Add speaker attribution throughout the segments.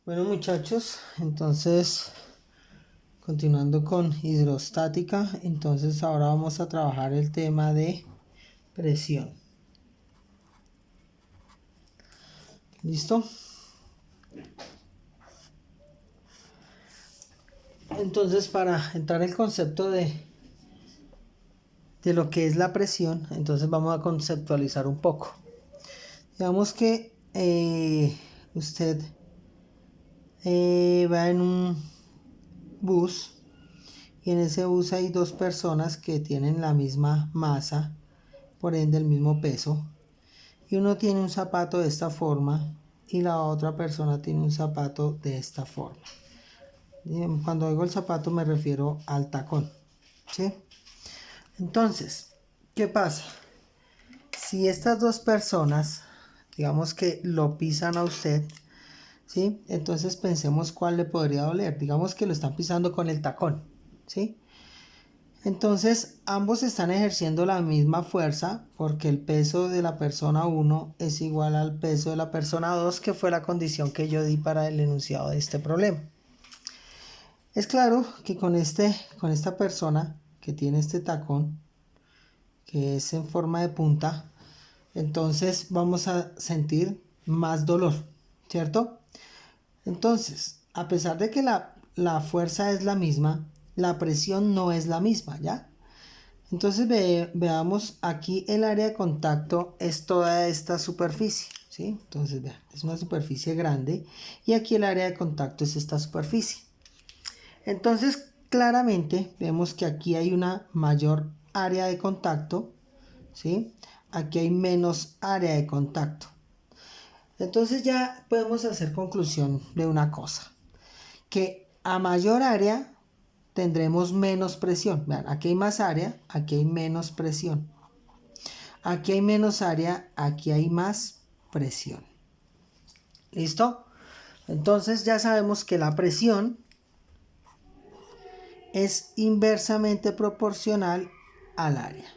Speaker 1: Bueno, muchachos, entonces continuando con hidrostática, entonces ahora vamos a trabajar el tema de presión. ¿Listo? Entonces, para entrar en el concepto de lo que es la presión, entonces vamos a conceptualizar un poco. Digamos que usted va en un bus y en ese bus hay dos personas que tienen la misma masa, por ende el mismo peso, y uno tiene un zapato de esta forma y la otra persona tiene un zapato de esta forma. Cuando digo el zapato me refiero al tacón, ¿sí? Entonces, ¿qué pasa? Si estas dos personas, digamos que lo pisan a usted, ¿sí? Entonces pensemos cuál le podría doler. Digamos que lo están pisando con el tacón, ¿sí? Entonces ambos están ejerciendo la misma fuerza porque el peso de la persona 1 es igual al peso de la persona 2, que fue la condición que yo di para el enunciado de este problema. Es claro que con esta persona que tiene este tacón, que es en forma de punta, entonces vamos a sentir más dolor, ¿cierto? Entonces, a pesar de que la fuerza es la misma, la presión no es la misma, ¿ya? Entonces veamos, aquí el área de contacto es toda esta superficie, ¿sí? Entonces vean, es una superficie grande y aquí el área de contacto es esta superficie. Entonces claramente vemos que aquí hay una mayor área de contacto, ¿sí? Aquí hay menos área de contacto. Entonces ya podemos hacer conclusión de una cosa, que a mayor área tendremos menos presión. Vean, aquí hay más área, aquí hay menos presión. Aquí hay menos área, aquí hay más presión. ¿Listo? Entonces ya sabemos que la presión es inversamente proporcional al área.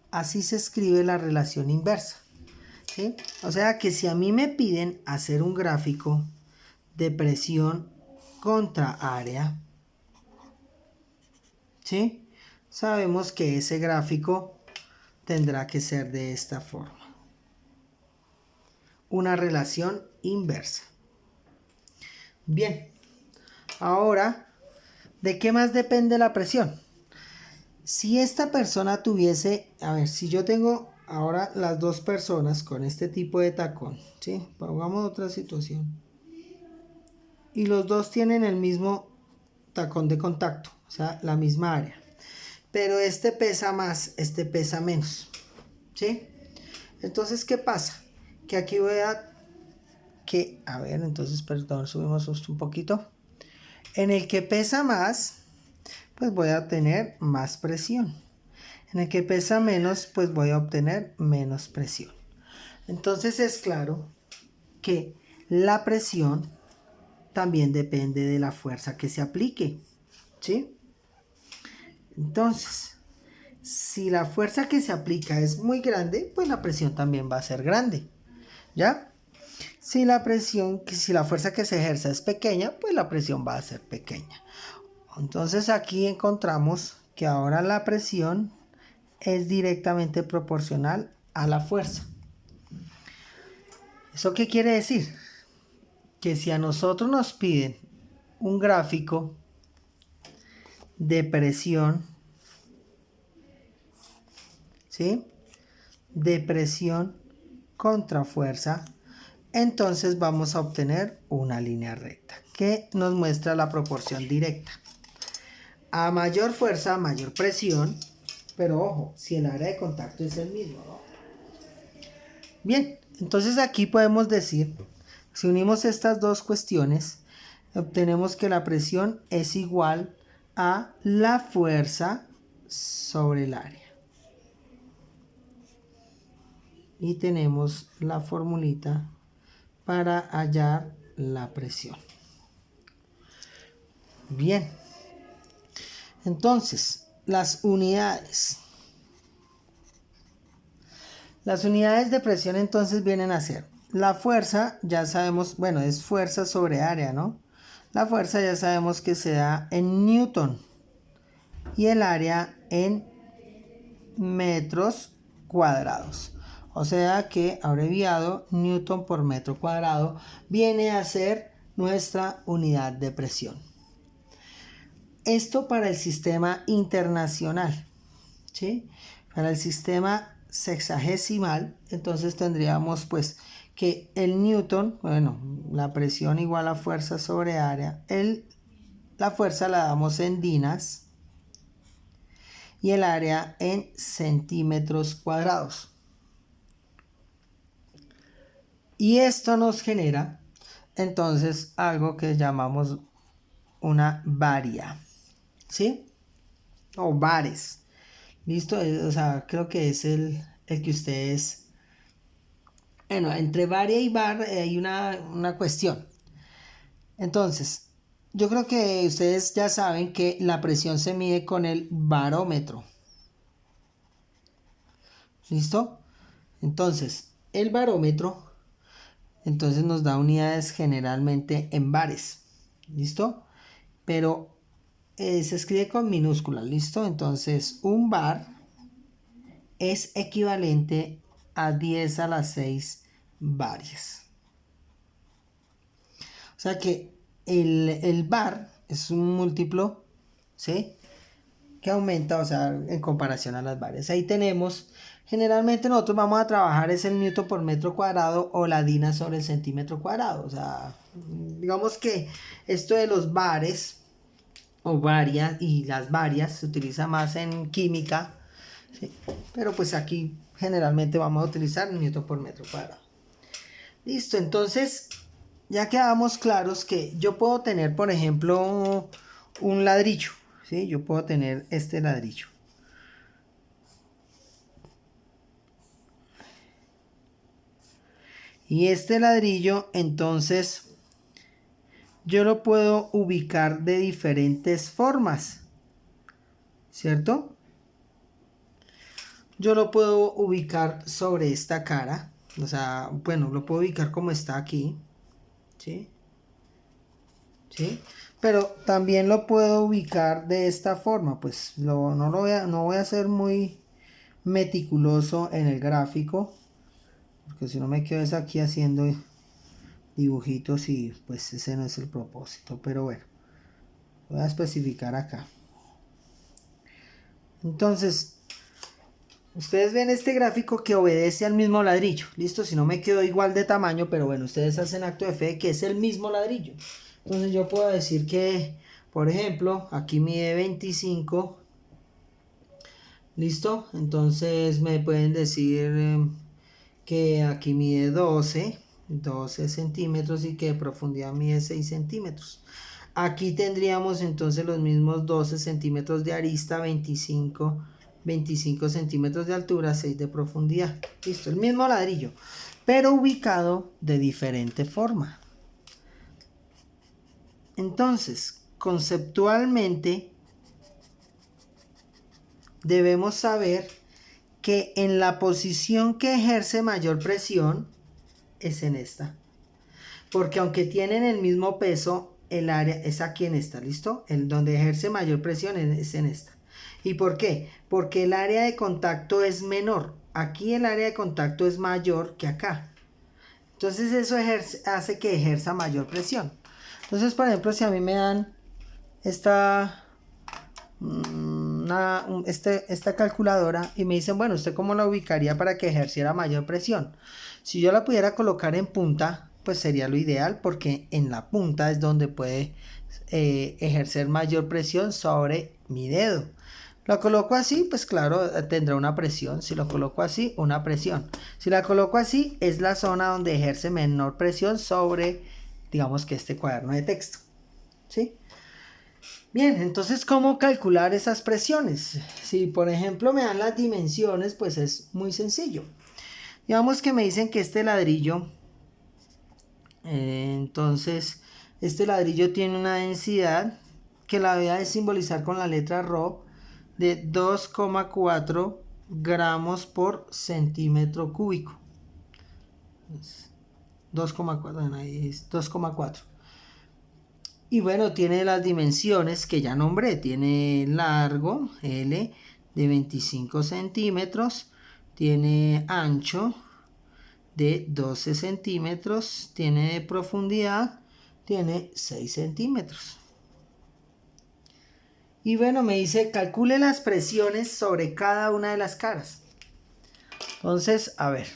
Speaker 1: Así se escribe la relación inversa, ¿sí? O sea que si a mí me piden hacer un gráfico de presión contra área, ¿sí? Sabemos que ese gráfico tendrá que ser de esta forma. Una relación inversa. Bien, ahora, ¿de qué más depende la presión? Si esta persona tuviese, a ver, si yo tengo ahora las dos personas con este tipo de tacón, ¿sí? Pongamos otra situación. Y los dos tienen el mismo tacón de contacto, o sea, la misma área. Pero este pesa más, este pesa menos, ¿sí? Entonces, ¿qué pasa? Que aquí voy a ver, entonces, perdón, subimos esto un poquito. En el que pesa más, pues voy a obtener más presión. En el que pesa menos, pues voy a obtener menos presión. Entonces es claro que la presión también depende de la fuerza que se aplique, ¿sí? Entonces, si la fuerza que se aplica es muy grande, pues la presión también va a ser grande, ¿ya? Si la fuerza que se ejerza es pequeña, pues la presión va a ser pequeña. Entonces aquí encontramos que ahora la presión es directamente proporcional a la fuerza. ¿Eso qué quiere decir? Que si a nosotros nos piden un gráfico de presión, ¿sí? De presión contra fuerza, entonces vamos a obtener una línea recta que nos muestra la proporción directa. A mayor fuerza, mayor presión, pero ojo, si el área de contacto es el mismo, ¿no? Bien, entonces aquí podemos decir, si unimos estas dos cuestiones, obtenemos que la presión es igual a la fuerza sobre el área. Y tenemos la formulita para hallar la presión. Bien, entonces las unidades. Las unidades de presión entonces vienen a ser la fuerza ya sabemos, bueno, es fuerza sobre área, ¿no? La fuerza ya sabemos que se da en newton y el área en metros cuadrados. O sea que abreviado newton por metro cuadrado viene a ser nuestra unidad de presión. Esto para el sistema internacional, ¿sí? Para el sistema sexagesimal, entonces tendríamos pues que el newton, bueno, la presión igual a fuerza sobre área, la fuerza la damos en dinas y el área en centímetros cuadrados. Y esto nos genera entonces algo que llamamos una varia, ¿sí? O bares. ¿Listo? O sea, creo que es el que ustedes... Bueno, entre varia y bar hay una cuestión. Entonces, yo creo que ustedes ya saben que la presión se mide con el barómetro. ¿Listo? Entonces, el barómetro, entonces nos da unidades generalmente en bares. ¿Listo? Pero se escribe con minúsculas. ¿Listo? Entonces, un bar es equivalente a 10 a la 6 bares. O sea que el bar es un múltiplo, ¿sí? Que aumenta, o sea, en comparación a las bares. Ahí tenemos, generalmente nosotros vamos a trabajar es el newton por metro cuadrado o la dina sobre el centímetro cuadrado. O sea, digamos que esto de los bares o varias y las varias se utiliza más en química, ¿sí? Pero pues aquí generalmente vamos a utilizar newton por metro cuadrado. Listo, entonces ya quedamos claros que yo puedo tener, por ejemplo, un ladrillo, ¿sí? Yo puedo tener este ladrillo. Y este ladrillo, entonces, yo lo puedo ubicar de diferentes formas, ¿cierto? Yo lo puedo ubicar sobre esta cara, o sea, bueno, lo puedo ubicar como está aquí, ¿sí? ¿Sí? Pero también lo puedo ubicar de esta forma, pues no voy a ser muy meticuloso en el gráfico, porque si no me quedo es aquí haciendo dibujitos y pues ese no es el propósito, pero bueno, voy a especificar acá. Entonces, ustedes ven este gráfico que obedece al mismo ladrillo, listo, si no me quedo igual de tamaño, pero bueno, ustedes hacen acto de fe que es el mismo ladrillo. Entonces yo puedo decir que, por ejemplo, aquí mide 25, listo, entonces me pueden decir que aquí mide 12 centímetros y que de profundidad mide 6 centímetros. Aquí tendríamos entonces los mismos 12 centímetros de arista, 25 centímetros de altura, 6 de profundidad. Listo, el mismo ladrillo, pero ubicado de diferente forma. Entonces, conceptualmente, debemos saber que en la posición que ejerce mayor presión es en esta. Porque aunque tienen el mismo peso, el área es aquí en esta, ¿listo? El donde ejerce mayor presión es en esta. ¿Y por qué? Porque el área de contacto es menor. Aquí el área de contacto es mayor que acá. Entonces eso hace que ejerza mayor presión. Entonces, por ejemplo, si a mí me dan esta calculadora y me dicen, bueno, ¿usted cómo la ubicaría para que ejerciera mayor presión? Si yo la pudiera colocar en punta, pues sería lo ideal, porque en la punta es donde puede ejercer mayor presión sobre mi dedo. Lo coloco así, pues claro, tendrá una presión. Si lo coloco así, una presión. Si la coloco así, es la zona donde ejerce menor presión sobre, digamos que este cuaderno de texto, ¿sí? Bien, entonces, ¿cómo calcular esas presiones? Si, por ejemplo, me dan las dimensiones, pues es muy sencillo. Digamos que me dicen que este ladrillo, entonces, este ladrillo tiene una densidad que la voy a simbolizar con la letra ρ de 2,4 gramos por centímetro cúbico. 2,4, bueno, ahí es 2,4. Y bueno, tiene las dimensiones que ya nombré. Tiene largo, L, de 25 centímetros. Tiene ancho de 12 centímetros. Tiene de profundidad, tiene 6 centímetros. Y bueno, me dice, calcule las presiones sobre cada una de las caras. Entonces, a ver.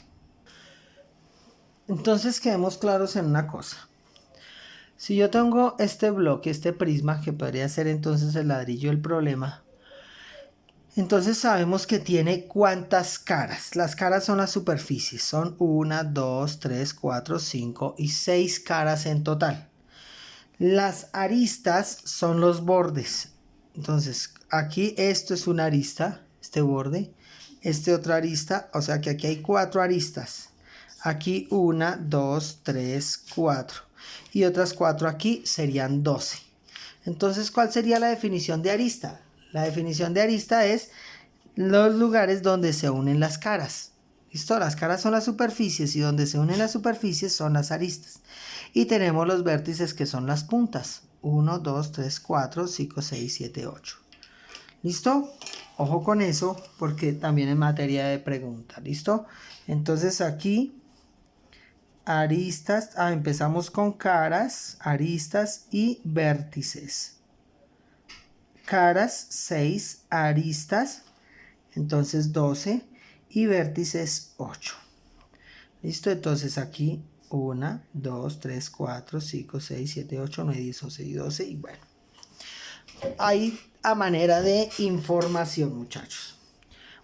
Speaker 1: Entonces quedemos claros en una cosa. Si yo tengo este bloque, este prisma, que podría ser entonces el ladrillo del problema, entonces sabemos que tiene cuántas caras. Las caras son las superficies. Son 1, 2, 3, 4, 5 y 6 caras en total. Las aristas son los bordes. Entonces, aquí esto es una arista, este borde. Este otra arista, o sea que aquí hay 4 aristas. Aquí 1, 2, 3, 4. Y otras 4 aquí serían 12. Entonces, ¿cuál sería la definición de arista? La definición de arista es los lugares donde se unen las caras. ¿Listo? Las caras son las superficies y donde se unen las superficies son las aristas. Y tenemos los vértices que son las puntas. 1, 2, 3, 4, 5, 6, 7, 8. ¿Listo? Ojo con eso porque también es materia de pregunta. ¿Listo? Entonces aquí aristas, empezamos con caras, aristas y vértices. Caras 6, aristas, entonces 12 y vértices 8. Listo, entonces aquí 1, 2, 3, 4, 5, 6, 7, 8, 9, 10, 11 y 12 y bueno. Ahí a manera de información, muchachos.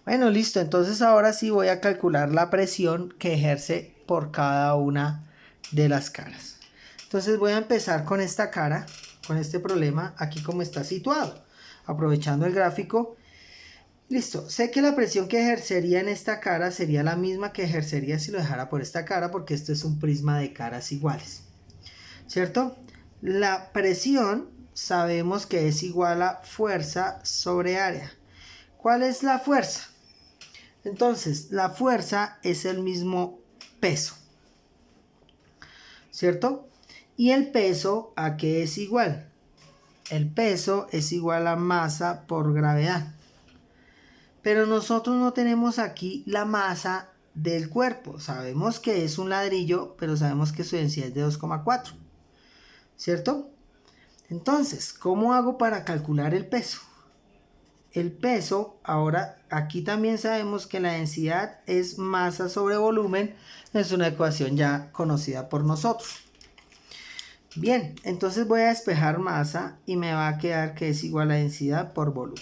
Speaker 1: Bueno, listo, entonces ahora sí voy a calcular la presión que ejerce por cada una de las caras. Entonces voy a empezar con esta cara, con este problema, aquí como está situado. Aprovechando el gráfico. Listo, sé que la presión que ejercería en esta cara sería la misma que ejercería si lo dejara por esta cara, porque esto es un prisma de caras iguales, ¿cierto? La presión sabemos que es igual a fuerza sobre área. ¿Cuál es la fuerza? Entonces, la fuerza es el mismo peso, ¿cierto? ¿Y el peso a qué es igual? El peso es igual a masa por gravedad. Pero nosotros no tenemos aquí la masa del cuerpo. Sabemos que es un ladrillo, pero sabemos que su densidad es de 2,4. ¿Cierto? Entonces, ¿cómo hago para calcular el peso? El peso, ahora aquí también sabemos que la densidad es masa sobre volumen. Es una ecuación ya conocida por nosotros. Bien, entonces voy a despejar masa y me va a quedar que es igual a densidad por volumen.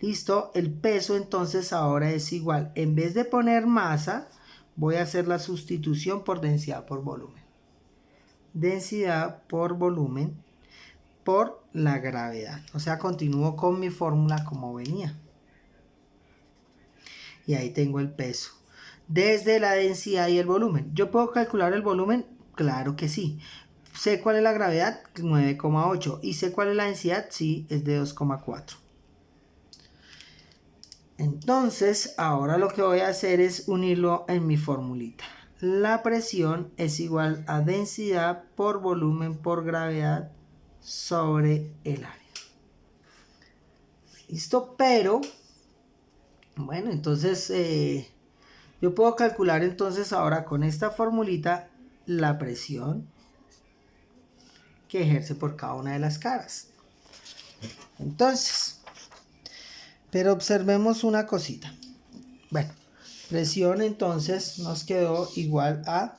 Speaker 1: Listo, el peso entonces ahora es igual. En vez de poner masa, voy a hacer la sustitución por densidad por volumen. Densidad por volumen por la gravedad. O sea, continúo con mi fórmula como venía. Y ahí tengo el peso. Desde la densidad y el volumen. ¿Yo puedo calcular el volumen? Claro que sí. ¿Sé cuál es la gravedad? 9,8. ¿Y sé cuál es la densidad? Sí, es de 2,4. Entonces, ahora lo que voy a hacer es unirlo en mi formulita. La presión es igual a densidad por volumen por gravedad sobre el área. ¿Listo? Pero, bueno, entonces yo puedo calcular entonces ahora con esta formulita la presión que ejerce por cada una de las caras. Entonces, pero observemos una cosita. Bueno, presión entonces nos quedó igual a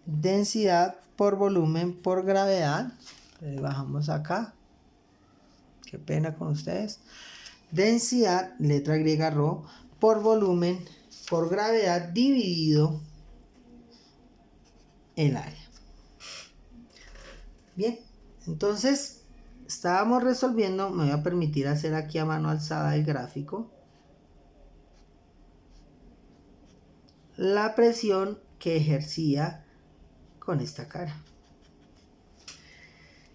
Speaker 1: densidad por volumen por gravedad. Bajamos acá. Qué pena con ustedes. Densidad, letra griega ρ, por volumen por gravedad dividido el área. Bien, entonces estábamos resolviendo. Me voy a permitir hacer aquí a mano alzada el gráfico. La presión que ejercía con esta cara.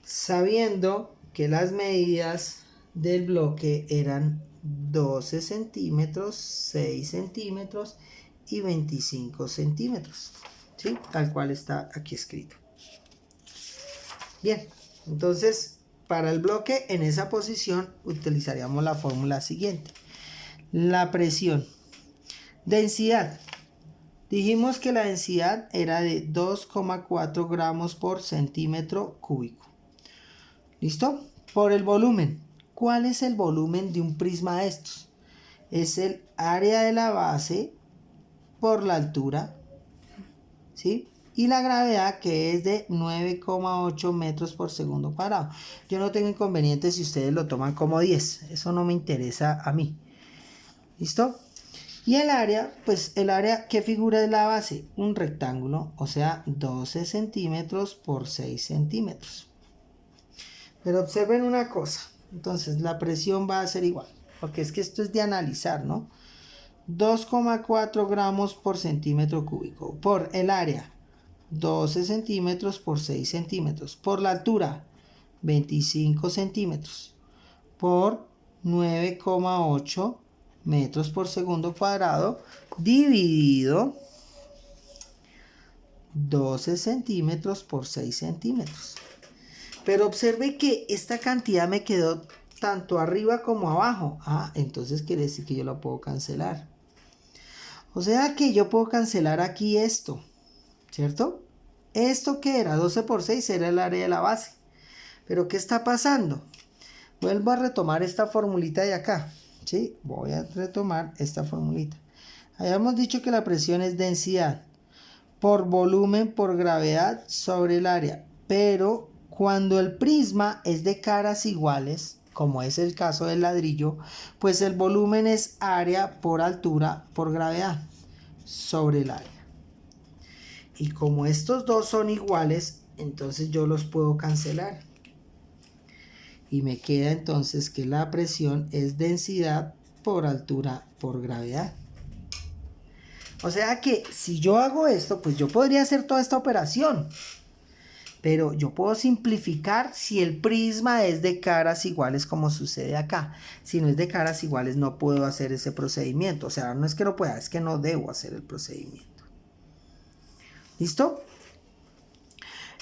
Speaker 1: Sabiendo que las medidas del bloque eran 12 centímetros, 6 centímetros y 25 centímetros. ¿sí? Tal cual está aquí escrito. Bien, entonces para el bloque en esa posición utilizaríamos la fórmula siguiente. La presión. Densidad. Dijimos que la densidad era de 2,4 gramos por centímetro cúbico. ¿Listo? Por el volumen. ¿Cuál es el volumen de un prisma de estos? Es el área de la base por la altura, ¿sí? Y la gravedad, que es de 9,8 metros por segundo cuadrado. Yo no tengo inconveniente si ustedes lo toman como 10. Eso no me interesa a mí. ¿Listo? Y el área, pues el área, ¿qué figura es la base? Un rectángulo, o sea, 12 centímetros por 6 centímetros. Pero observen una cosa. Entonces, la presión va a ser igual. Porque es que esto es de analizar, ¿no? 2,4 gramos por centímetro cúbico. Por el área, 12 centímetros por 6 centímetros. Por la altura, 25 centímetros. Por 9,8 metros por segundo cuadrado. Dividido 12 centímetros por 6 centímetros. Pero observe que esta cantidad me quedó tanto arriba como abajo. Ah, entonces quiere decir que yo lo puedo cancelar. O sea que yo puedo cancelar aquí esto, ¿cierto? Esto que era 12 por 6 era el área de la base. Pero ¿qué está pasando? Vuelvo a retomar esta formulita de acá, ¿sí? Voy a retomar esta formulita. Habíamos dicho que la presión es densidad por volumen por gravedad sobre el área. Pero cuando el prisma es de caras iguales, como es el caso del ladrillo, pues el volumen es área por altura por gravedad sobre el área. Y como estos dos son iguales, entonces yo los puedo cancelar. Y me queda entonces que la presión es densidad por altura por gravedad. O sea que si yo hago esto, pues yo podría hacer toda esta operación. Pero yo puedo simplificar si el prisma es de caras iguales como sucede acá. Si no es de caras iguales no puedo hacer ese procedimiento. O sea, no es que no pueda, es que no debo hacer el procedimiento. ¿Listo?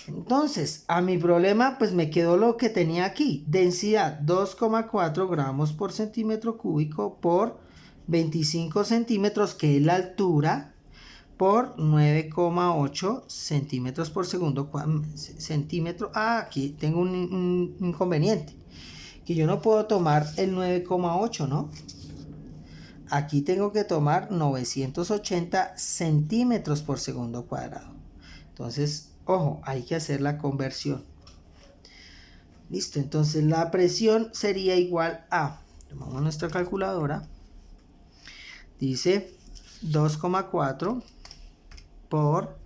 Speaker 1: Entonces, a mi problema pues me quedó lo que tenía aquí. Densidad 2,4 gramos por centímetro cúbico por 25 centímetros, que es la altura, por 9,8 centímetros por segundo centímetro. Ah, aquí tengo un inconveniente, que yo no puedo tomar el 9,8, ¿no? Aquí tengo que tomar 980 centímetros por segundo cuadrado. Entonces, ojo, hay que hacer la conversión. Listo, entonces la presión sería igual a, tomamos nuestra calculadora, dice 2,4 por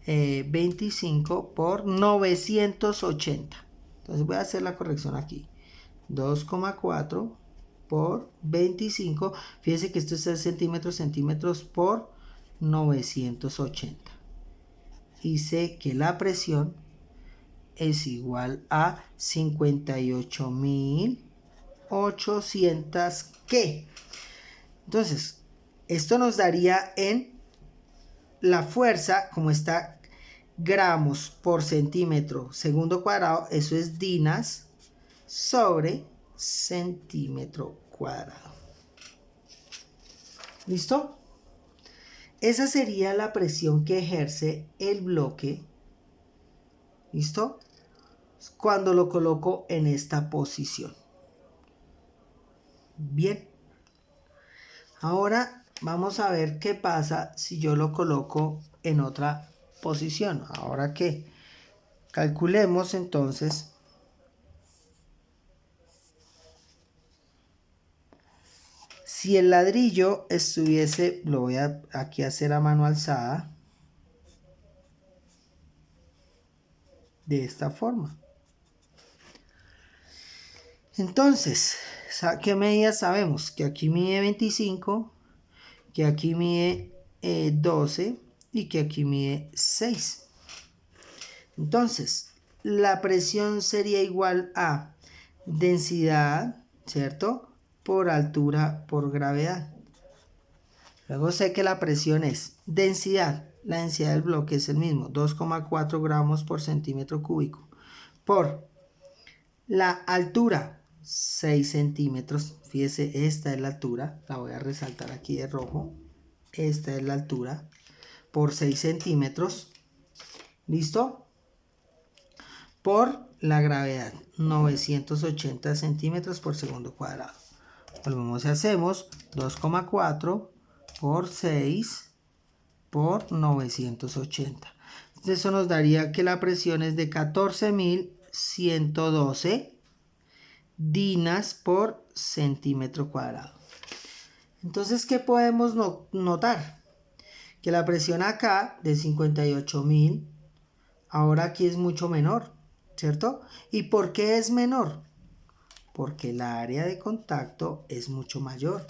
Speaker 1: 25 por 980. Entonces voy a hacer la corrección aquí. 2,4 por 25. Fíjense que esto es centímetros por 980. Y sé que la presión es igual a 58.800 ¿qué? Entonces, esto nos daría en la fuerza, como está gramos por centímetro segundo cuadrado, eso es dinas sobre centímetro cuadrado. ¿Listo? Esa sería la presión que ejerce el bloque. ¿Listo? Cuando lo coloco en esta posición. Bien. Ahora vamos a ver qué pasa si yo lo coloco en otra posición. Ahora que calculemos entonces. Si el ladrillo estuviese, lo voy a aquí hacer a mano alzada, de esta forma. Entonces, ¿qué medidas sabemos? Que aquí mide 25, que aquí mide 12 y que aquí mide 6. Entonces, la presión sería igual a densidad, ¿cierto? Por altura por gravedad. Luego sé que la presión es densidad la densidad del bloque es el mismo, 2,4 gramos por centímetro cúbico, por la altura, 6 centímetros. Fíjese, esta es la altura, la voy a resaltar aquí de rojo. Esta es la altura, por 6 centímetros. ¿Listo? Por la gravedad, 980 centímetros por segundo cuadrado. Volvemos y hacemos 2,4 por 6 por 980. Eso nos daría que la presión es de 14.112 dinas por centímetro cuadrado. Entonces, ¿qué podemos notar? Que la presión acá de 58.000, ahora aquí es mucho menor, ¿cierto? ¿Y por qué es menor? Porque el área de contacto es mucho mayor.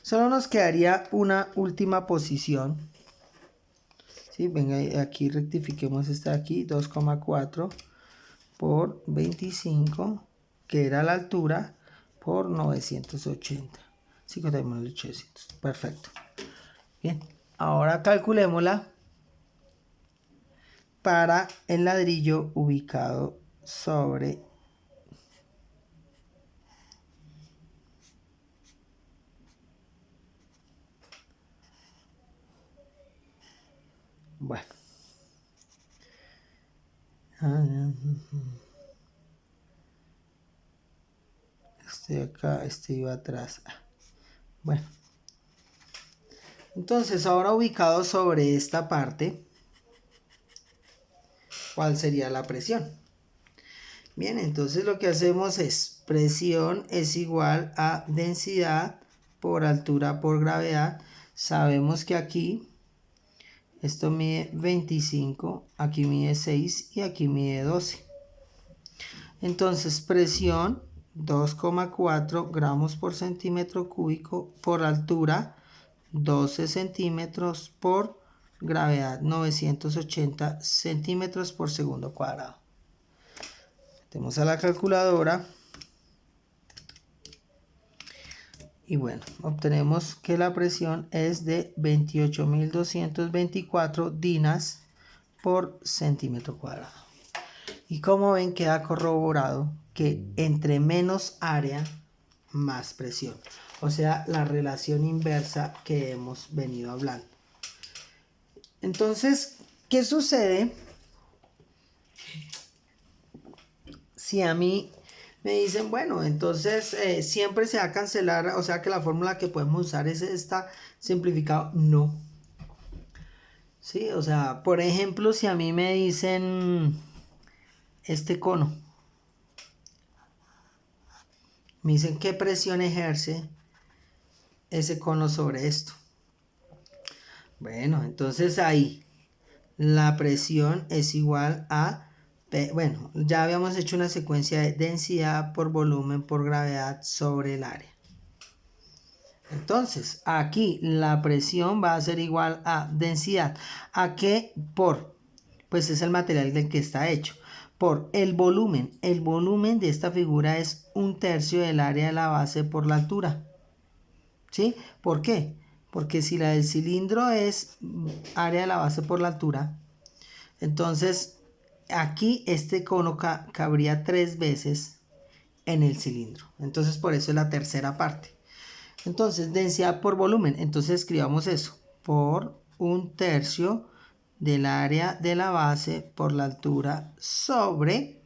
Speaker 1: Solo nos quedaría una última posición. ¿Sí? Venga, aquí rectifiquemos esta de aquí, 2,4 por 25, que era la altura, por 980. 50.800. Perfecto. Bien, ahora calculémosla para el ladrillo ubicado sobre bueno. Este acá, este iba atrás. Bueno. Entonces, ahora ubicado sobre esta parte, ¿cuál sería la presión? Bien, entonces lo que hacemos es, presión es igual a densidad por altura por gravedad. Sabemos que aquí, esto mide 25, aquí mide 6 y aquí mide 12. Entonces, presión 2,4 gramos por centímetro cúbico por altura, 12 centímetros por gravedad, 980 centímetros por segundo cuadrado. Metemos a la calculadora y bueno, obtenemos que la presión es de 28.224 dinas por centímetro cuadrado. Y como ven, queda corroborado que entre menos área, más presión. O sea, la relación inversa que hemos venido hablando. Entonces, ¿qué sucede si a mí me dicen, bueno, entonces siempre se va a cancelar, o sea que la fórmula que podemos usar es esta simplificado? No. Sí, o sea, por ejemplo, si a mí me dicen este cono, me dicen qué presión ejerce ese cono sobre esto. Bueno, entonces ahí la presión es igual a, bueno, ya habíamos hecho una secuencia de densidad por volumen por gravedad sobre el área. Entonces, aquí la presión va a ser igual a densidad. ¿A qué? Por, pues es el material del que está hecho. Por el volumen. El volumen de esta figura es 1/3 del área de la base por la altura. ¿Sí? ¿Por qué? Porque si la del cilindro es área de la base por la altura, entonces aquí este cono cabría 3 veces en el cilindro. Entonces por eso es la tercera parte. Entonces, densidad por volumen. Entonces escribamos eso. Por 1/3 del área de la base por la altura sobre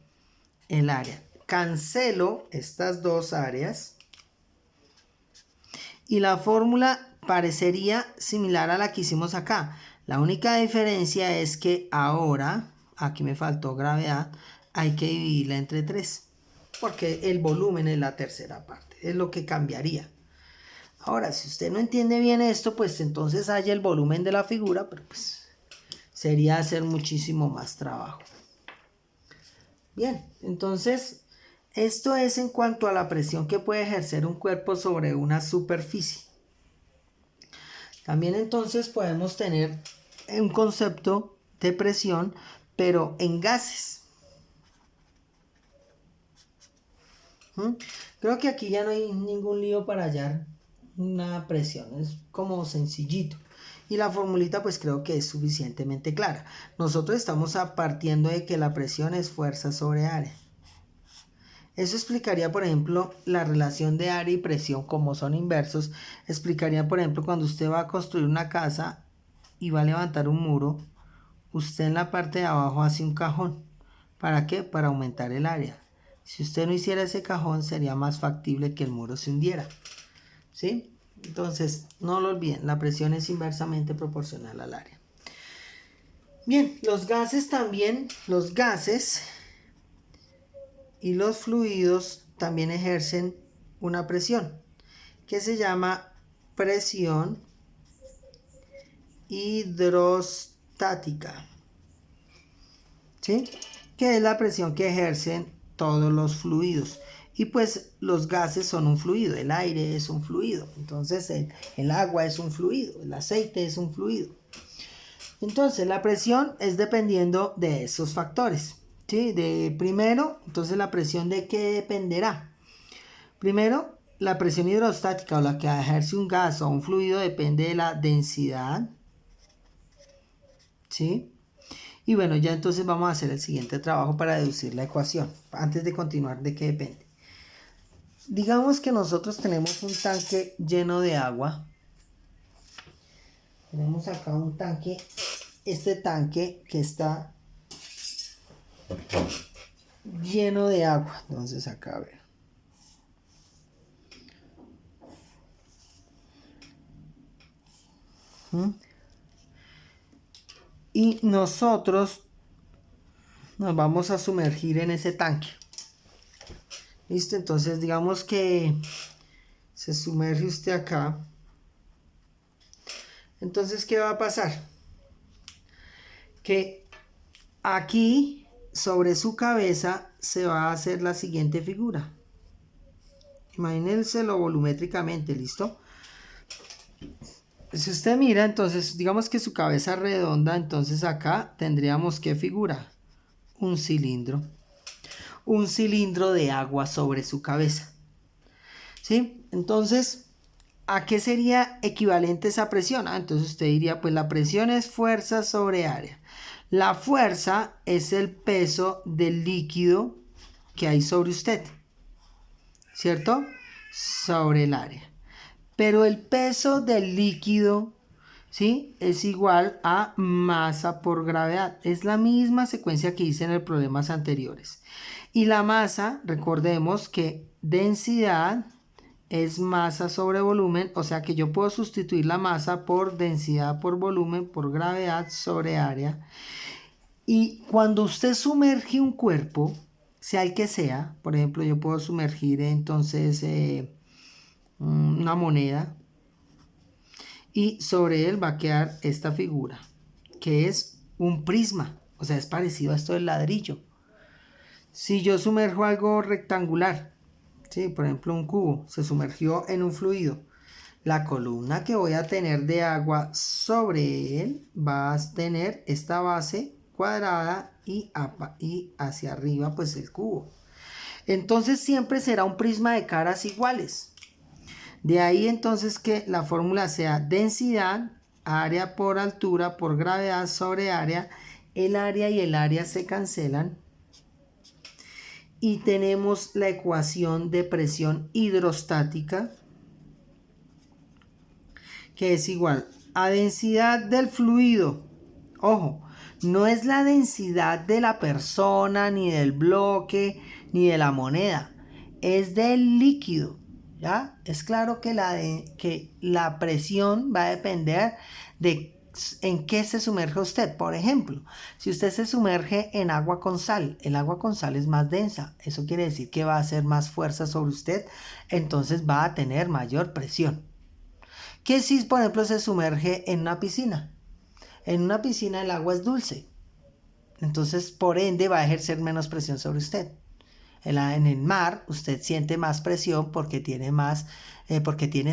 Speaker 1: el área. Cancelo estas dos áreas. Y la fórmula parecería similar a la que hicimos acá. La única diferencia es que ahora, aquí me faltó gravedad, hay que dividirla entre 3. Porque el volumen es la tercera parte. Es lo que cambiaría. Ahora, si usted no entiende bien esto, pues entonces haya el volumen de la figura, pero pues sería hacer muchísimo más trabajo. Bien, entonces esto es en cuanto a la presión que puede ejercer un cuerpo sobre una superficie. También entonces podemos tener un concepto de presión, pero en gases. Creo que aquí ya no hay ningún lío para hallar una presión, es como sencillito. Y la formulita pues creo que es suficientemente clara. Nosotros estamos partiendo de que la presión es fuerza sobre área. Eso explicaría, por ejemplo, la relación de área y presión, como son inversos. Explicaría, por ejemplo, cuando usted va a construir una casa y va a levantar un muro, usted en la parte de abajo hace un cajón. ¿Para qué? Para aumentar el área. Si usted no hiciera ese cajón, sería más factible que el muro se hundiera. ¿Sí? Entonces, no lo olviden, la presión es inversamente proporcional al área. Bien, los gases también, los gases y los fluidos también ejercen una presión que se llama presión hidrostática, ¿sí? Que es la presión que ejercen todos los fluidos. Y pues los gases son un fluido, el aire es un fluido, entonces el agua es un fluido, el aceite es un fluido. Entonces la presión es dependiendo de esos factores, ¿sí? Primero, entonces la presión ¿de qué dependerá? Primero, la presión hidrostática o la que ejerce un gas o un fluido depende de la densidad, ¿sí? Y bueno, ya entonces vamos a hacer el siguiente trabajo para deducir la ecuación, antes de continuar de qué depende. Digamos que nosotros tenemos un tanque lleno de agua. Tenemos acá un tanque, este tanque que está lleno de agua. Entonces acá a ver. Y nosotros nos vamos a sumergir en ese tanque. ¿Listo? Entonces digamos que se sumerge usted acá. Entonces, ¿qué va a pasar? Que aquí, sobre su cabeza, se va a hacer la siguiente figura. Imagínenselo volumétricamente, ¿listo? Si usted mira, entonces, digamos que su cabeza es redonda, entonces acá tendríamos ¿qué figura? Un cilindro. Un cilindro de agua sobre su cabeza. ¿Sí? Entonces, ¿a qué sería equivalente esa presión? Entonces usted diría, pues la presión es fuerza sobre área. La fuerza es el peso del líquido que hay sobre usted, ¿cierto? Sobre el área. Pero el peso del líquido, ¿sí? Es igual a masa por gravedad. Es la misma secuencia que hice en los problemas anteriores. Y la masa, recordemos que densidad es masa sobre volumen, o sea que yo puedo sustituir la masa por densidad por volumen por gravedad sobre área. Y cuando usted sumerge un cuerpo, sea el que sea, por ejemplo yo puedo sumergir entonces una moneda y sobre él va a quedar esta figura que es un prisma, o sea es parecido a esto del ladrillo. Si yo sumerjo algo rectangular, ¿sí? Por ejemplo un cubo se sumergió en un fluido, la columna que voy a tener de agua sobre él va a tener esta base cuadrada y hacia arriba pues el cubo. Entonces siempre será un prisma de caras iguales. De ahí entonces que la fórmula sea densidad, área por altura por gravedad sobre área. El área y el área se cancelan. Y tenemos la ecuación de presión hidrostática, que es igual a densidad del fluido. Ojo, no es la densidad de la persona, ni del bloque, ni de la moneda. Es del líquido, ¿ya? Es claro que la presión va a depender de en qué se sumerge usted. Por ejemplo, si usted se sumerge en agua con sal, el agua con sal es más densa. Eso quiere decir que va a hacer más fuerza sobre usted, entonces va a tener mayor presión. ¿Qué si, por ejemplo, se sumerge en una piscina? En una piscina el agua es dulce, entonces por ende va a ejercer menos presión sobre usted. En el mar usted siente más presión porque tiene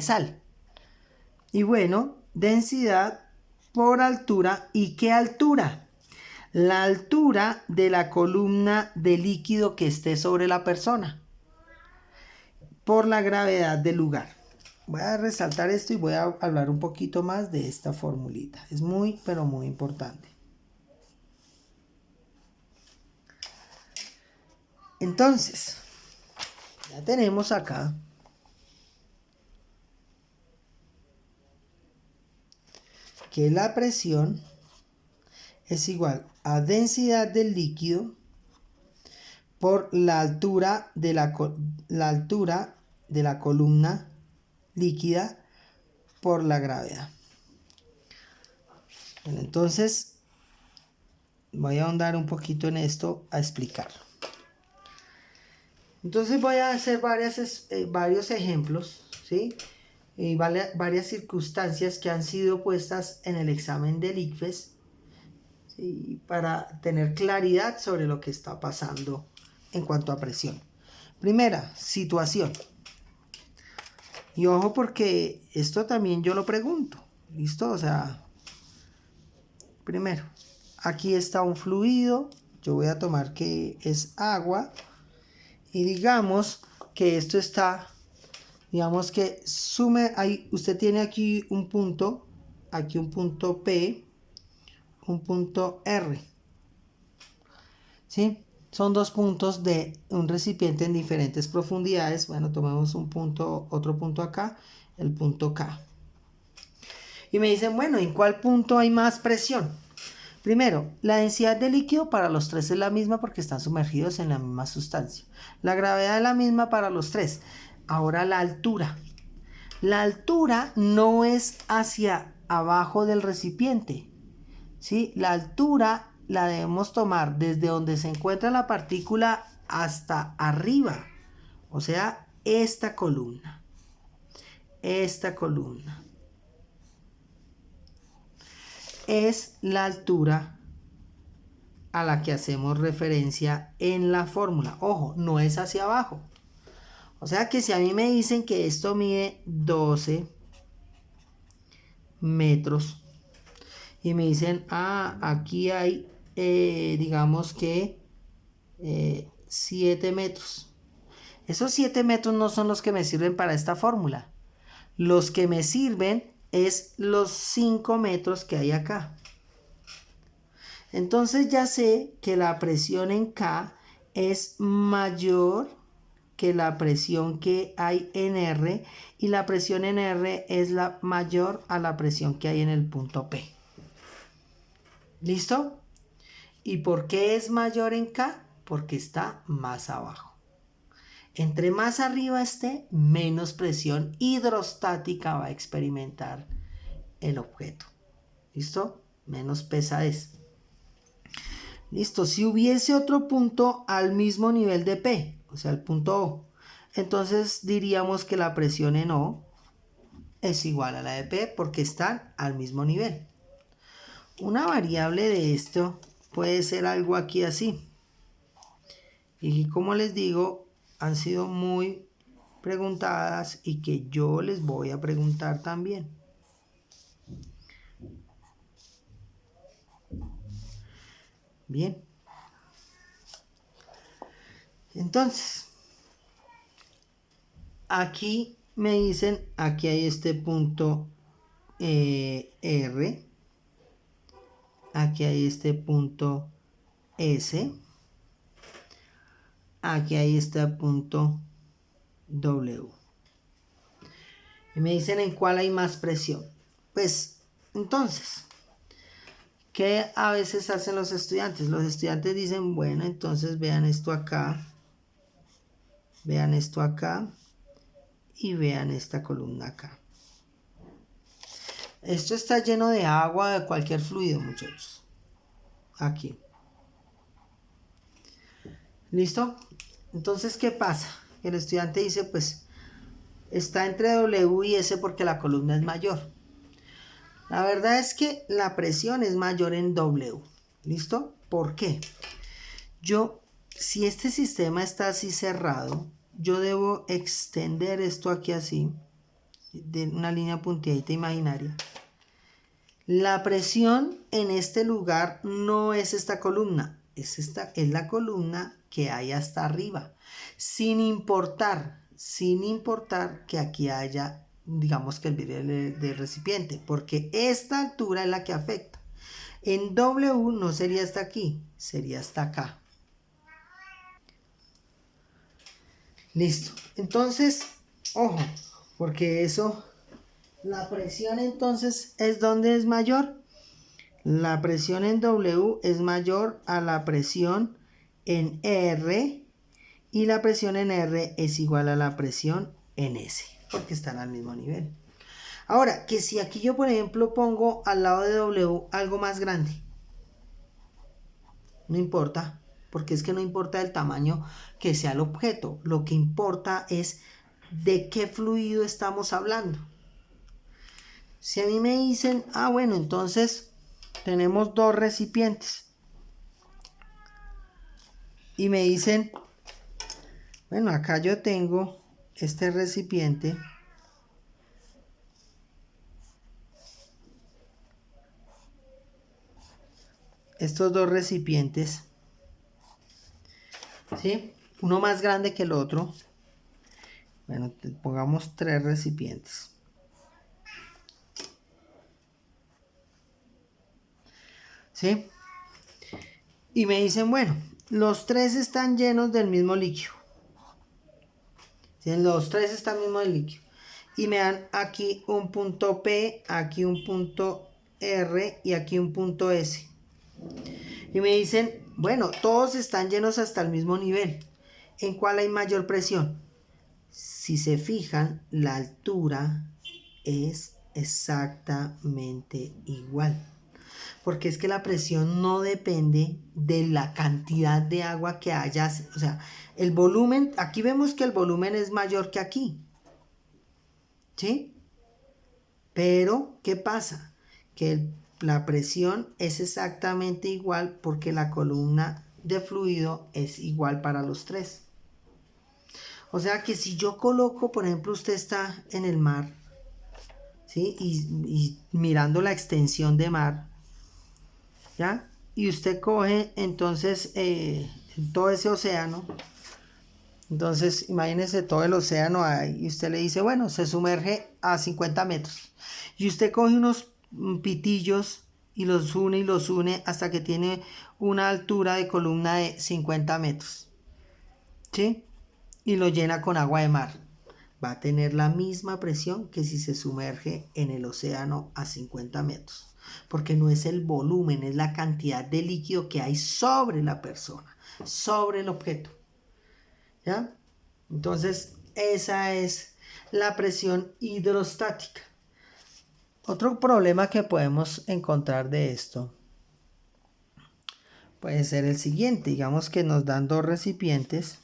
Speaker 1: sal. Y bueno, densidad por altura. ¿Y qué altura? La altura de la columna de líquido que esté sobre la persona por la gravedad del lugar. voy a resaltar esto y voy a hablar un poquito más de esta formulita. Es muy, pero muy importante. Entonces, ya tenemos acá que la presión es igual a densidad del líquido por la altura de la columna líquida por la gravedad. Bueno, entonces voy a ahondar un poquito en esto a explicarlo. Entonces voy a hacer varios ejemplos, ¿sí? Y varias circunstancias que han sido puestas en el examen del ICFES, ¿sí? Para tener claridad sobre lo que está pasando en cuanto a presión. Primera situación. Y ojo porque esto también yo lo pregunto. ¿Listo? O sea, primero, aquí está un fluido. Yo voy a tomar que es agua. Y digamos que esto está, digamos que ahí, usted tiene aquí un punto P, un punto R. ¿Sí? Son dos puntos de un recipiente en diferentes profundidades. Bueno, tomemos otro punto acá, el punto K. Y me dicen, bueno, ¿en cuál punto hay más presión? Primero, la densidad de líquido para los tres es la misma porque están sumergidos en la misma sustancia. La gravedad es la misma para los tres. Ahora la altura. La altura no es hacia abajo del recipiente, ¿sí? La altura la debemos tomar desde donde se encuentra la partícula hasta arriba. O sea, esta columna. Esta columna es la altura a la que hacemos referencia en la fórmula. Ojo, no es hacia abajo. O sea que si a mí me dicen que esto mide 12 metros y me dicen, aquí hay, digamos que 7 metros. Esos 7 metros no son los que me sirven para esta fórmula. Los que me sirven es los 5 metros que hay acá. Entonces ya sé que la presión en K es mayor que la presión que hay en R y la presión en R es la mayor a la presión que hay en el punto P. ¿Listo? ¿Y por qué es mayor en K? Porque está más abajo. Entre más arriba esté, menos presión hidrostática va a experimentar el objeto. ¿Listo? Menos pesadez. Listo, si hubiese otro punto al mismo nivel de P, o sea, el punto O, entonces diríamos que la presión en O es igual a la de P porque están al mismo nivel. Una variable de esto puede ser algo aquí así. Y como les digo, han sido muy preguntadas y que yo les voy a preguntar también. Bien. Entonces, aquí me dicen, aquí hay este punto R. Aquí hay este punto S. Aquí hay este punto W. Y me dicen en cuál hay más presión. Pues, entonces, ¿qué a veces hacen los estudiantes? Los estudiantes dicen, bueno, entonces vean esto acá. Vean esto acá. Y vean esta columna acá. Esto está lleno de agua, de cualquier fluido, muchachos. Aquí. ¿Listo? Entonces, ¿qué pasa? El estudiante dice, pues, está entre W y S porque la columna es mayor. La verdad es que la presión es mayor en W. ¿Listo? ¿Por qué? Si este sistema está así cerrado, yo debo extender esto aquí así, de una línea punteadita imaginaria. La presión en este lugar no es esta columna, es la columna que hay hasta arriba, sin importar que aquí haya digamos que el vidrio del recipiente, porque esta altura es la que afecta. En W no sería hasta aquí, sería hasta acá. Listo. Entonces, ojo, porque eso, la presión entonces es donde es mayor. La presión en W es mayor a la presión en R y la presión en R es igual a la presión en S, porque están al mismo nivel. Ahora, que si aquí yo, por ejemplo, pongo al lado de W algo más grande, no importa, porque es que no importa el tamaño que sea el objeto, lo que importa es de qué fluido estamos hablando. Si a mí me dicen, bueno, entonces tenemos dos recipientes y me dicen, bueno, acá yo tengo este recipiente estos dos recipientes, ¿sí? Uno más grande que el otro. Bueno, pongamos 3 recipientes. ¿Sí? Y me dicen, bueno, los 3 están llenos del mismo líquido. ¿Sí? Los 3 están mismo del líquido. Y me dan aquí un punto P, aquí un punto R y aquí un punto S. Y me dicen, bueno, todos están llenos hasta el mismo nivel. ¿En cuál hay mayor presión? Si se fijan, la altura es exactamente igual. Porque es que la presión no depende de la cantidad de agua que haya. O sea, el volumen, aquí vemos que el volumen es mayor que aquí. ¿Sí? Pero, ¿qué pasa? Que la presión es exactamente igual porque la columna de fluido es igual para los 3. O sea que si yo coloco, por ejemplo, usted está en el mar, ¿sí? Y mirando la extensión de mar, ¿ya? Y usted coge entonces todo ese océano. Entonces, imagínese todo el océano ahí y usted le dice, bueno, se sumerge a 50 metros. Y usted coge unos pitillos y los une hasta que tiene una altura de columna de 50 metros. ¿Sí? Y lo llena con agua de mar. Va a tener la misma presión que si se sumerge en el océano a 50 metros. Porque no es el volumen, es la cantidad de líquido que hay sobre la persona, sobre el objeto. ¿Ya? Entonces, esa es la presión hidrostática. Otro problema que podemos encontrar de esto puede ser el siguiente. Digamos que nos dan dos recipientes.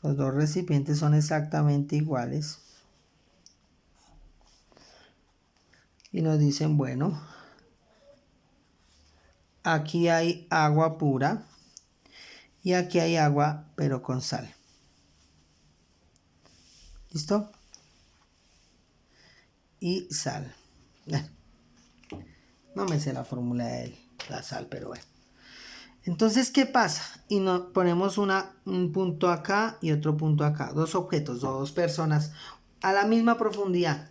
Speaker 1: Los dos recipientes son exactamente iguales. Y nos dicen, bueno, aquí hay agua pura y aquí hay agua pero con sal. ¿Listo? Y sal. No me sé la fórmula de la sal, pero bueno. Entonces, ¿qué pasa? Y nos ponemos un punto acá y otro punto acá. Dos objetos, dos personas a la misma profundidad.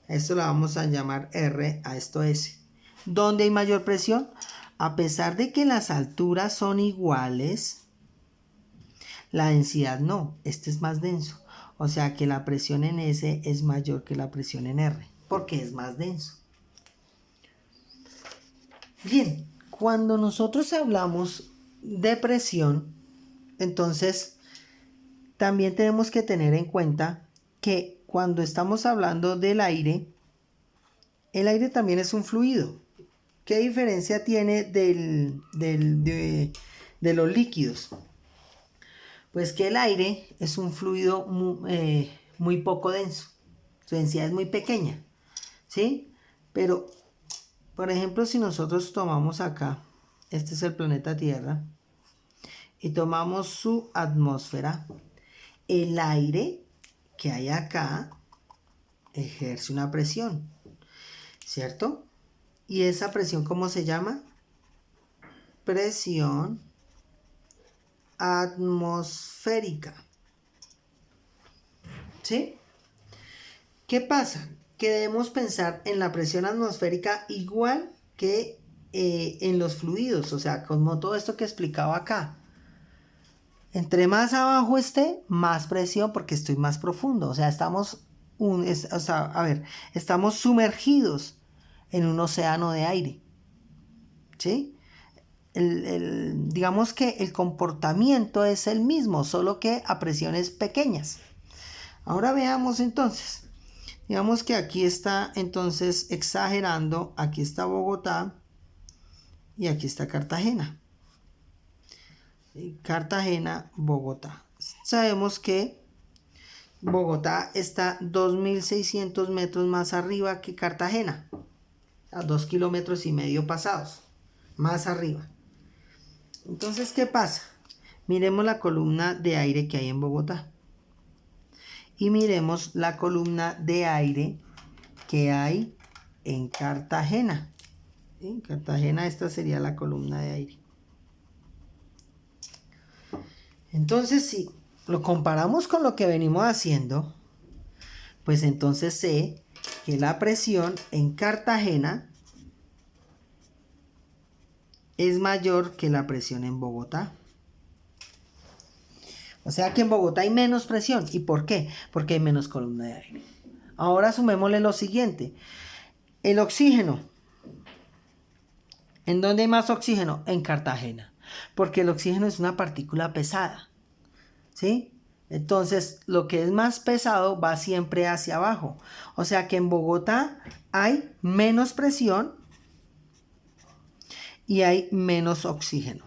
Speaker 1: Esto lo vamos a llamar R, a esto S. ¿Dónde hay mayor presión? A pesar de que las alturas son iguales, la densidad no. Este es más denso. O sea que la presión en S es mayor que la presión en R, porque es más denso. Bien, cuando nosotros hablamos de presión, entonces también tenemos que tener en cuenta que cuando estamos hablando del aire, el aire también es un fluido. ¿Qué diferencia tiene de los líquidos? Pues que el aire es un fluido muy poco denso. Su densidad es muy pequeña, ¿sí? Pero, por ejemplo, si nosotros tomamos acá, este es el planeta Tierra, y tomamos su atmósfera, el aire que hay acá ejerce una presión, ¿cierto? ¿Y esa presión cómo se llama? Presión atmosférica. ¿Sí? ¿Qué pasa? Que debemos pensar en la presión atmosférica igual que en los fluidos, o sea, como todo esto que explicaba acá. Entre más abajo esté, más presión porque estoy más profundo. O sea, estamos sumergidos en un océano de aire. ¿Sí? Digamos que el comportamiento es el mismo, solo que a presiones pequeñas. Ahora veamos entonces. Digamos que aquí está entonces exagerando, aquí está Bogotá y aquí está Cartagena. Cartagena, Bogotá. Sabemos que Bogotá está 2.600 metros más arriba que Cartagena, a 2,5 kilómetros pasados, más arriba. Entonces, ¿qué pasa? Miremos la columna de aire que hay en Bogotá y miremos la columna de aire que hay en Cartagena. En Cartagena esta sería la columna de aire. Entonces, si lo comparamos con lo que venimos haciendo, pues entonces sé que la presión en Cartagena es mayor que la presión en Bogotá. O sea que en Bogotá hay menos presión. ¿Y por qué? Porque hay menos columna de aire. Ahora sumémosle lo siguiente. El oxígeno. ¿En dónde hay más oxígeno? En Cartagena. Porque el oxígeno es una partícula pesada. ¿Sí? Entonces, lo que es más pesado va siempre hacia abajo. O sea que en Bogotá hay menos presión y hay menos oxígeno.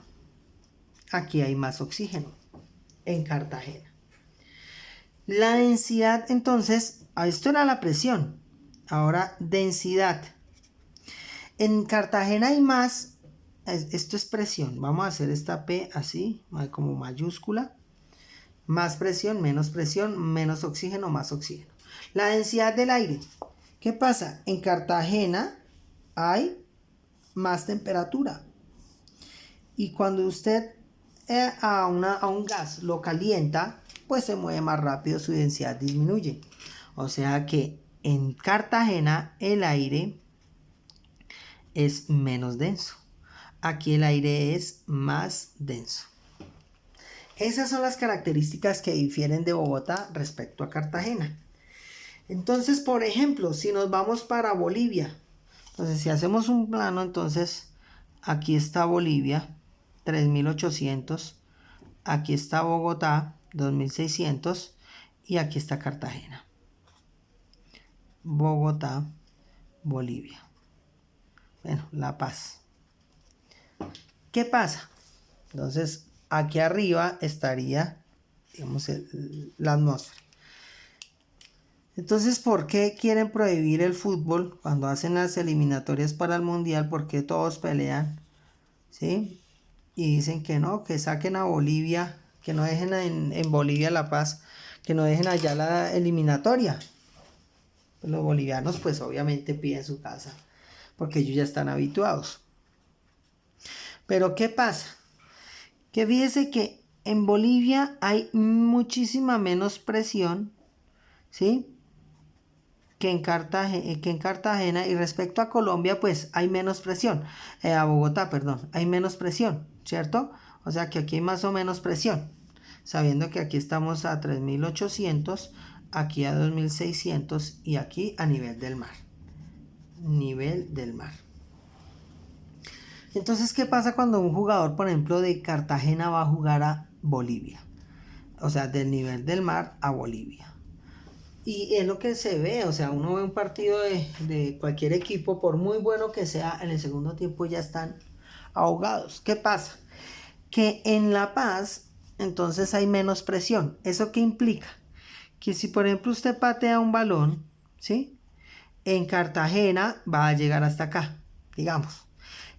Speaker 1: Aquí hay más oxígeno en Cartagena. La densidad, entonces, esto era la presión. Ahora, densidad. En Cartagena hay más, esto es presión. Vamos a hacer esta P así, como mayúscula. Más presión, menos oxígeno, más oxígeno. La densidad del aire. ¿Qué pasa? En Cartagena hay más temperatura. Y cuando usted a un gas lo calienta, pues se mueve más rápido, su densidad disminuye. O sea que en Cartagena el aire es menos denso. Aquí el aire es más denso. Esas son las características que difieren de Bogotá respecto a Cartagena. Entonces, por ejemplo, si nos vamos para Bolivia, entonces si hacemos un plano, entonces aquí está Bolivia, 3.800, aquí está Bogotá, 2.600 y aquí está Cartagena. Bogotá, Bolivia. Bueno, La Paz. ¿Qué pasa? Entonces, aquí arriba estaría, digamos, la atmósfera. Entonces, ¿por qué quieren prohibir el fútbol cuando hacen las eliminatorias para el mundial? Porque todos pelean, ¿sí? Y dicen que no, que saquen a Bolivia, que no dejen en Bolivia La Paz, que no dejen allá la eliminatoria. Los bolivianos, pues obviamente piden su casa, porque ellos ya están habituados. Pero ¿qué pasa? Que fíjese que en Bolivia hay muchísima menos presión, ¿sí? Que en Cartagena, y respecto a Colombia pues hay menos presión, a Bogotá, perdón, hay menos presión, ¿cierto? O sea que aquí hay más o menos presión, sabiendo que aquí estamos a 3.800, aquí a 2.600 y aquí a nivel del mar. Entonces, ¿qué pasa cuando un jugador, por ejemplo, de Cartagena va a jugar a Bolivia? O sea, del nivel del mar a Bolivia. Y es lo que se ve, o sea, uno ve un partido de cualquier equipo, por muy bueno que sea, en el segundo tiempo ya están ahogados. ¿Qué pasa? Que en La Paz, entonces hay menos presión. ¿Eso qué implica? Que si, por ejemplo, usted patea un balón, ¿sí? En Cartagena va a llegar hasta acá, digamos.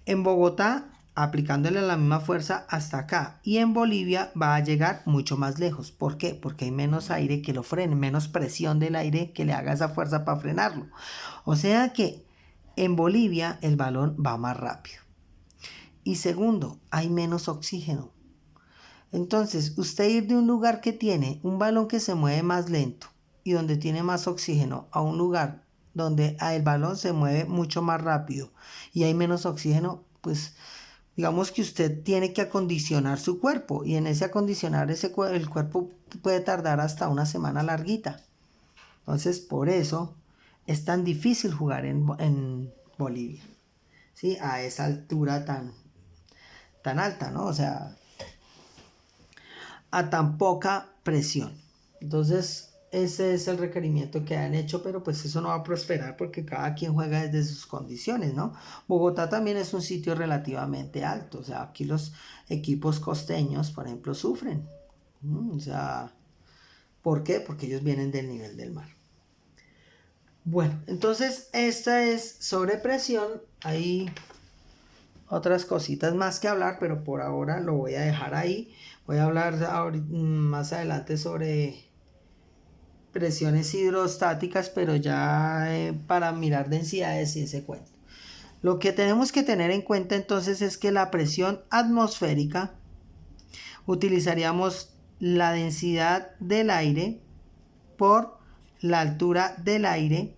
Speaker 1: En Bogotá, aplicándole la misma fuerza hasta acá. Y en Bolivia va a llegar mucho más lejos. ¿Por qué? Porque hay menos aire que lo frene, menos presión del aire que le haga esa fuerza para frenarlo. O sea que en Bolivia el balón va más rápido. Y segundo, hay menos oxígeno. Entonces, usted ir de un lugar que tiene un balón que se mueve más lento, y donde tiene más oxígeno a un lugar donde el balón se mueve mucho más rápido y hay menos oxígeno, pues digamos que usted tiene que acondicionar su cuerpo y en ese acondicionar el cuerpo puede tardar hasta una semana larguita. Entonces, por eso es tan difícil jugar en Bolivia, ¿sí? A esa altura tan alta, ¿no? O sea, a tan poca presión. Entonces, ese es el requerimiento que han hecho, pero pues eso no va a prosperar porque cada quien juega desde sus condiciones, ¿no? Bogotá también es un sitio relativamente alto, o sea, aquí los equipos costeños, por ejemplo, sufren. O sea, ¿por qué? Porque ellos vienen del nivel del mar. Bueno, entonces esta es sobre presión. Hay otras cositas más que hablar, pero por ahora lo voy a dejar ahí. Voy a hablar más adelante sobre presiones hidrostáticas, pero ya para mirar densidades y ese cuento. Lo que tenemos que tener en cuenta entonces es que la presión atmosférica utilizaríamos la densidad del aire por la altura del aire,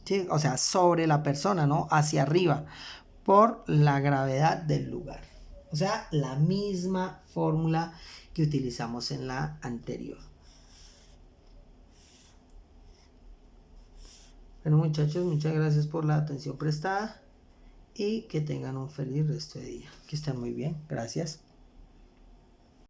Speaker 1: ¿sí? O sea, sobre la persona, ¿no? Hacia arriba, por la gravedad del lugar. O sea, la misma fórmula que utilizamos en la anterior. Bueno, muchachos, muchas gracias por la atención prestada y que tengan un feliz resto de día. Que estén muy bien. Gracias.